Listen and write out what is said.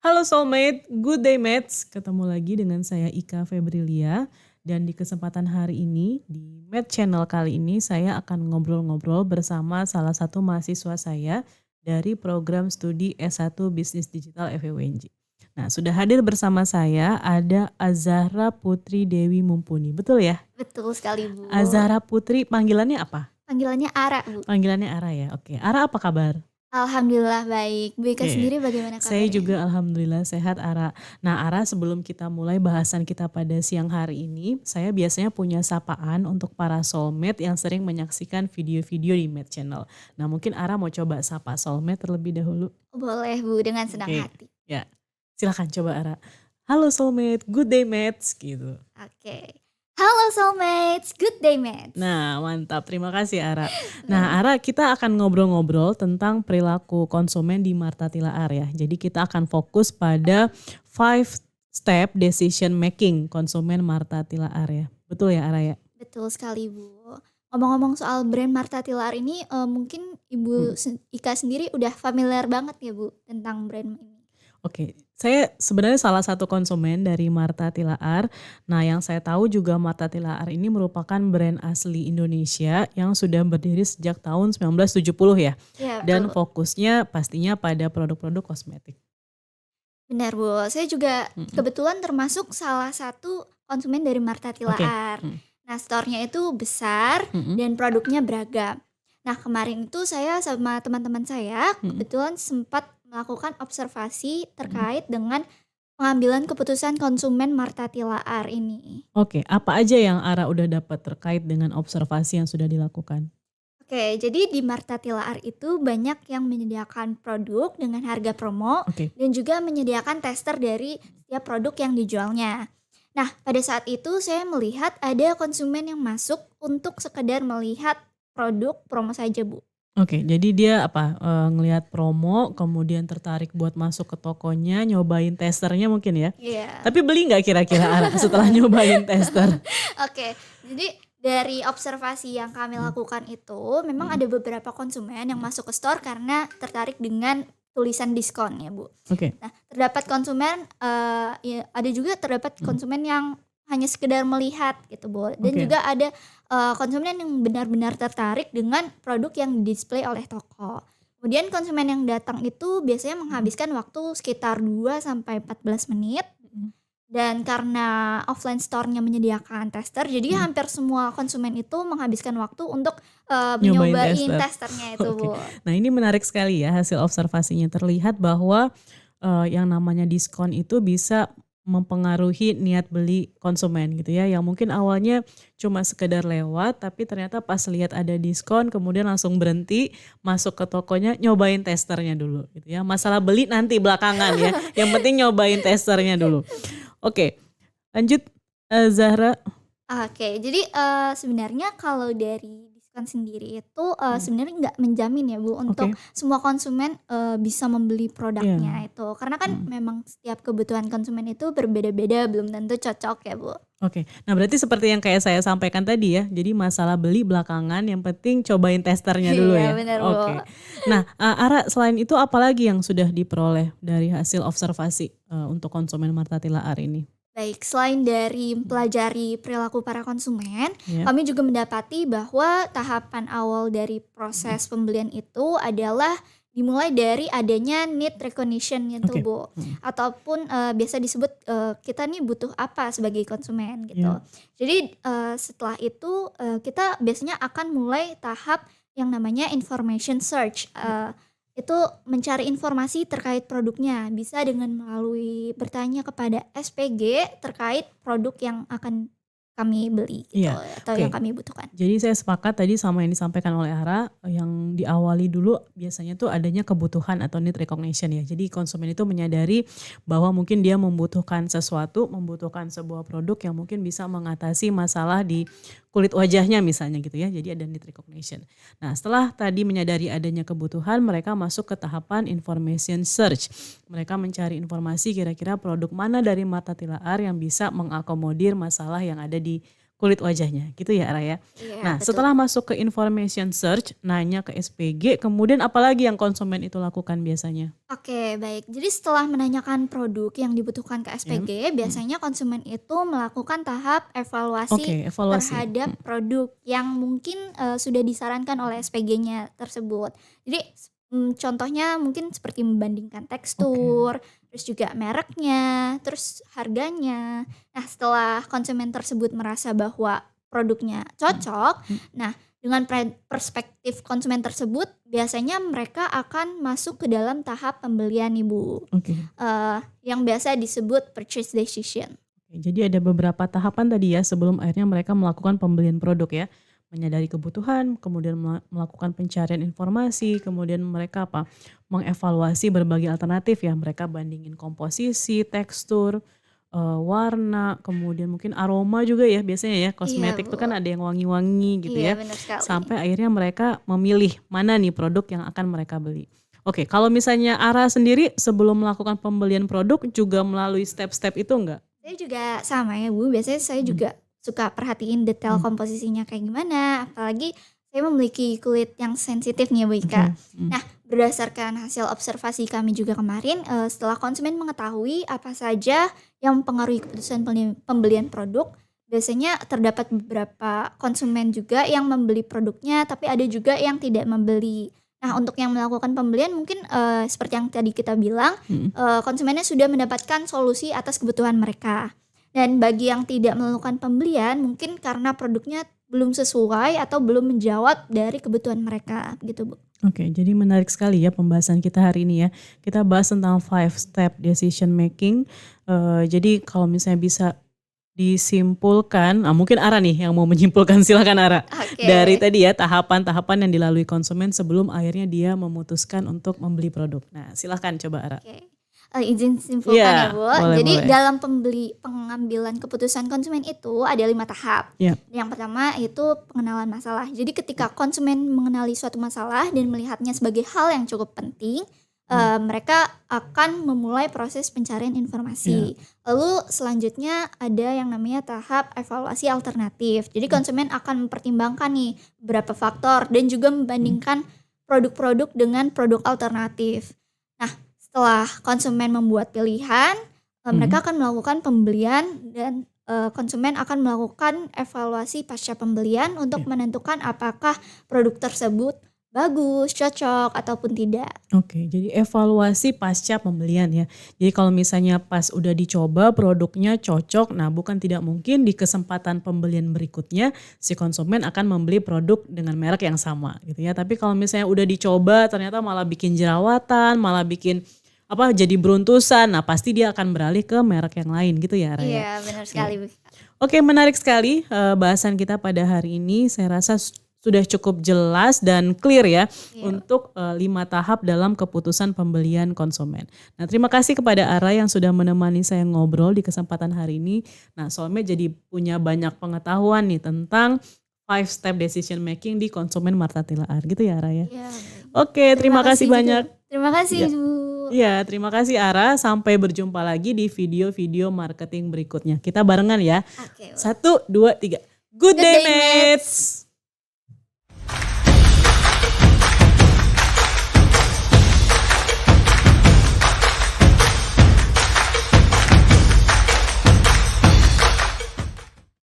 Halo Soulmate, good day mates. Ketemu lagi dengan saya Ika Febrilia. Dan di kesempatan hari ini, di Mate Channel kali ini saya akan ngobrol-ngobrol bersama salah satu mahasiswa saya dari program studi S1 Bisnis Digital FEUNJ. Nah, sudah hadir bersama saya ada Azahra Putri Dewi Mumpuni. Betul ya? Betul sekali, Bu. Azahra Putri, panggilannya apa? Panggilannya Ara, Bu. Panggilannya Ara ya. Oke. Ara apa kabar? Alhamdulillah baik. Bu Ika Oke, sendiri bagaimana saya kabarnya? juga alhamdulillah sehat Ara. Nah Ara, sebelum kita mulai bahasan kita pada siang hari ini, saya biasanya punya sapaan untuk para soulmate yang sering menyaksikan video-video di Mate Channel. Nah mungkin Ara mau coba sapa soulmate terlebih dahulu. Boleh, Bu, dengan senang Oke, hati. ya silakan coba Ara. Halo soulmate, good day mates gitu. Oke. Halo soulmates, good day mates. Nah mantap, terima kasih Ara. Nah Ara, kita akan ngobrol-ngobrol tentang perilaku konsumen di Marta Tilaar ya. Jadi kita akan fokus pada 5 step decision making konsumen Marta Tilaar ya. Betul ya Ara ya? Betul sekali, Bu. Ngomong-ngomong soal brand Marta Tilaar ini, mungkin Ibu Ika sendiri udah familiar banget ya, Bu, tentang brand ini? Oke, saya sebenarnya salah satu konsumen dari Marta Tilaar. Nah, yang saya tahu juga Marta Tilaar ini merupakan brand asli Indonesia yang sudah berdiri sejak tahun 1970 ya. Iya, Dan betul. fokusnya pastinya pada produk-produk kosmetik. Benar, Bu. Saya juga Mhm. kebetulan termasuk salah satu konsumen dari Marta Oke. Tilaar. Mhm. Nah, store-nya itu besar Mhm. dan produknya beragam. Nah, kemarin itu saya sama teman-teman saya Mhm. kebetulan sempat melakukan observasi Mhm. terkait dengan pengambilan keputusan konsumen Marta Tilaar ini. Oke, apa aja yang Ara udah dapat terkait dengan observasi yang sudah dilakukan? Oke, jadi di Marta Tilaar itu banyak yang menyediakan produk dengan harga promo Oke. dan juga menyediakan tester dari setiap produk yang dijualnya. Nah, pada saat itu saya melihat ada konsumen yang masuk untuk sekedar melihat produk promo saja, Bu. Oke, jadi dia apa, ngelihat promo kemudian tertarik buat masuk ke tokonya, nyobain testernya mungkin ya? Iya. Tapi beli nggak kira-kira Ara setelah nyobain tester? Oke, jadi dari observasi yang kami Mhm. lakukan itu, memang Mhm. ada beberapa konsumen yang masuk ke store karena tertarik dengan tulisan diskon ya, Bu. Oke. Nah, terdapat konsumen, ya ada juga terdapat Mhm. konsumen yang hanya sekedar melihat gitu, Bu, dan Oke. juga ada, konsumen yang benar-benar tertarik dengan produk yang di-display oleh toko. Kemudian konsumen yang datang itu biasanya Mhm. menghabiskan waktu sekitar 2 sampai 14 menit. Mhm. Dan karena offline store-nya menyediakan tester, jadi Mhm. hampir semua konsumen itu menghabiskan waktu untuk, Nyobain menyobain tester. testernya itu, Oke. Bu. Nah ini menarik sekali ya hasil observasinya. Terlihat bahwa, yang namanya diskon itu bisa mempengaruhi niat beli konsumen gitu ya, yang mungkin awalnya cuma sekedar lewat, tapi ternyata pas lihat ada diskon kemudian langsung berhenti, masuk ke tokonya, nyobain testernya dulu gitu ya. Masalah beli nanti belakangan ya, yang penting nyobain testernya dulu. Oke, lanjut, Zahra. Oke, jadi, sebenarnya kalau dari diskon sendiri itu, Mhm. sebenarnya nggak menjamin ya, Bu, untuk Oke. semua konsumen, bisa membeli Iya. produknya itu. Karena kan Mhm. memang setiap kebutuhan konsumen itu berbeda-beda, belum tentu cocok ya, Bu. Oke. Nah berarti seperti yang kayak saya sampaikan tadi ya, jadi masalah beli belakangan, yang penting cobain testernya dulu Iya, ya? benar, Bu. Oke. Nah, Ara, selain itu apalagi yang sudah diperoleh dari hasil observasi, untuk konsumen Marta Tilaar ini? Baik, selain dari Mhm. mempelajari perilaku para konsumen, Iya. kami juga mendapati bahwa tahapan awal dari Mhm. proses pembelian itu adalah dimulai dari adanya need recognition gitu, Oke. Bu. Mhm. Ataupun, biasa disebut, kita nih butuh apa sebagai konsumen Iya. gitu. Jadi, setelah itu, kita biasanya akan mulai tahap yang namanya information search, itu mencari informasi terkait produknya, bisa dengan melalui bertanya kepada SPG terkait produk yang akan kami beli gitu, Iya. atau yang Oke. kami butuhkan. Jadi saya sepakat tadi sama yang disampaikan oleh Ara, yang diawali dulu biasanya tuh adanya kebutuhan atau need recognition ya. Jadi konsumen itu menyadari bahwa mungkin dia membutuhkan sesuatu, membutuhkan sebuah produk yang mungkin bisa mengatasi masalah di kulit wajahnya misalnya gitu ya. Jadi ada need recognition. Nah setelah tadi menyadari adanya kebutuhan, mereka masuk ke tahapan information search. Mereka mencari informasi kira-kira produk mana dari Marta Tilaar yang bisa mengakomodir masalah yang ada di kulit wajahnya gitu ya Ara ya. Iya, Nah betul. setelah masuk ke information search, nanya ke SPG, kemudian apalagi yang konsumen itu lakukan biasanya? Oke, baik. Jadi setelah menanyakan produk yang dibutuhkan ke Ya, SPG, biasanya konsumen itu melakukan tahap evaluasi oke evaluasi. terhadap produk yang mungkin sudah disarankan oleh SPG-nya tersebut. Jadi contohnya mungkin seperti membandingkan Oke. tekstur, terus juga mereknya, terus harganya. Nah, setelah konsumen tersebut merasa bahwa produknya Mhm, cocok, mhm, nah dengan perspektif konsumen tersebut, biasanya mereka akan masuk ke dalam tahap pembelian nih, Bu, oke. yang biasa disebut purchase decision. Oke, jadi ada beberapa tahapan tadi ya sebelum akhirnya mereka melakukan pembelian produk ya. Menyadari kebutuhan, kemudian melakukan pencarian informasi, kemudian mereka apa? Mengevaluasi berbagai alternatif ya. Mereka bandingin komposisi, tekstur, warna, kemudian mungkin aroma juga ya biasanya ya. Iya, Kosmetik Bu. tuh kan ada yang wangi-wangi gitu Iya, ya. benar sekali. Sampai akhirnya mereka memilih mana nih produk yang akan mereka beli. Oke, kalau misalnya Ara sendiri sebelum melakukan pembelian produk juga melalui step-step itu enggak? Saya juga sama ya, Bu, biasanya saya Mhm, juga suka perhatiin detail mhm, komposisinya kayak gimana, apalagi saya memiliki kulit yang sensitif nih ya, Bu, oke, Ika. mhm, Nah, berdasarkan hasil observasi kami juga kemarin, setelah konsumen mengetahui apa saja yang mempengaruhi keputusan pembelian produk, biasanya terdapat beberapa konsumen juga yang membeli produknya, tapi ada juga yang tidak membeli. Nah, untuk yang melakukan pembelian mungkin, seperti yang tadi kita bilang, mhm. konsumennya sudah mendapatkan solusi atas kebutuhan mereka. Dan bagi yang tidak melakukan pembelian, mungkin karena produknya belum sesuai atau belum menjawab dari kebutuhan mereka, gitu, Bu. Oke, jadi menarik sekali ya pembahasan kita hari ini ya. Kita bahas tentang five step decision making. Jadi kalau misalnya bisa disimpulkan, mungkin Ara nih yang mau menyimpulkan silakan Ara. Dari Oke, tadi ya tahapan-tahapan yang dilalui konsumen sebelum akhirnya dia memutuskan untuk membeli produk. Nah, silahkan coba Ara. oke. Izin Iya, simpulkan ya, Bu. boleh Jadi boleh. dalam pengambilan keputusan konsumen itu ada 5 tahap. Ya, Yang pertama itu pengenalan masalah. Jadi ketika konsumen mengenali suatu masalah dan melihatnya sebagai hal yang cukup penting, hmm, mereka akan memulai proses pencarian ya, informasi. Lalu selanjutnya ada yang namanya tahap evaluasi alternatif. Jadi hmm, konsumen akan mempertimbangkan nih beberapa faktor dan juga hmm, membandingkan produk-produk dengan produk alternatif. Nah, setelah konsumen membuat pilihan, hmm. mereka akan melakukan pembelian dan, konsumen akan melakukan evaluasi pasca pembelian untuk Ya. menentukan apakah produk tersebut bagus, cocok, ataupun tidak. Oke, jadi evaluasi pasca pembelian ya. Jadi kalau misalnya pas udah dicoba produknya cocok, nah bukan tidak mungkin di kesempatan pembelian berikutnya si konsumen akan membeli produk dengan merek yang sama gitu ya. Tapi kalau misalnya udah dicoba ternyata malah bikin jerawatan, malah bikin apa jadi beruntusan, nah pasti dia akan beralih ke merek yang lain gitu ya Raya. Iya, benar sekali, Oke. Bu. Oke, menarik sekali bahasan kita pada hari ini. Saya rasa sudah cukup jelas dan clear ya Iya. untuk 5 tahap dalam keputusan pembelian konsumen. Nah, terima kasih kepada Ara yang sudah menemani saya ngobrol di kesempatan hari ini. Nah, soalnya jadi punya banyak pengetahuan nih tentang five step decision making di konsumen Marta Tilaar gitu ya Ara ya. Iya, baik. Oke, Terima terima kasih kasih juga. banyak. Terima kasih, Ya. Bu. Iya, terima kasih Ara. Sampai berjumpa lagi di video-video marketing berikutnya. Kita barengan ya. Oke, Bu. Satu, dua, tiga. Good Good day, day, mates. mates.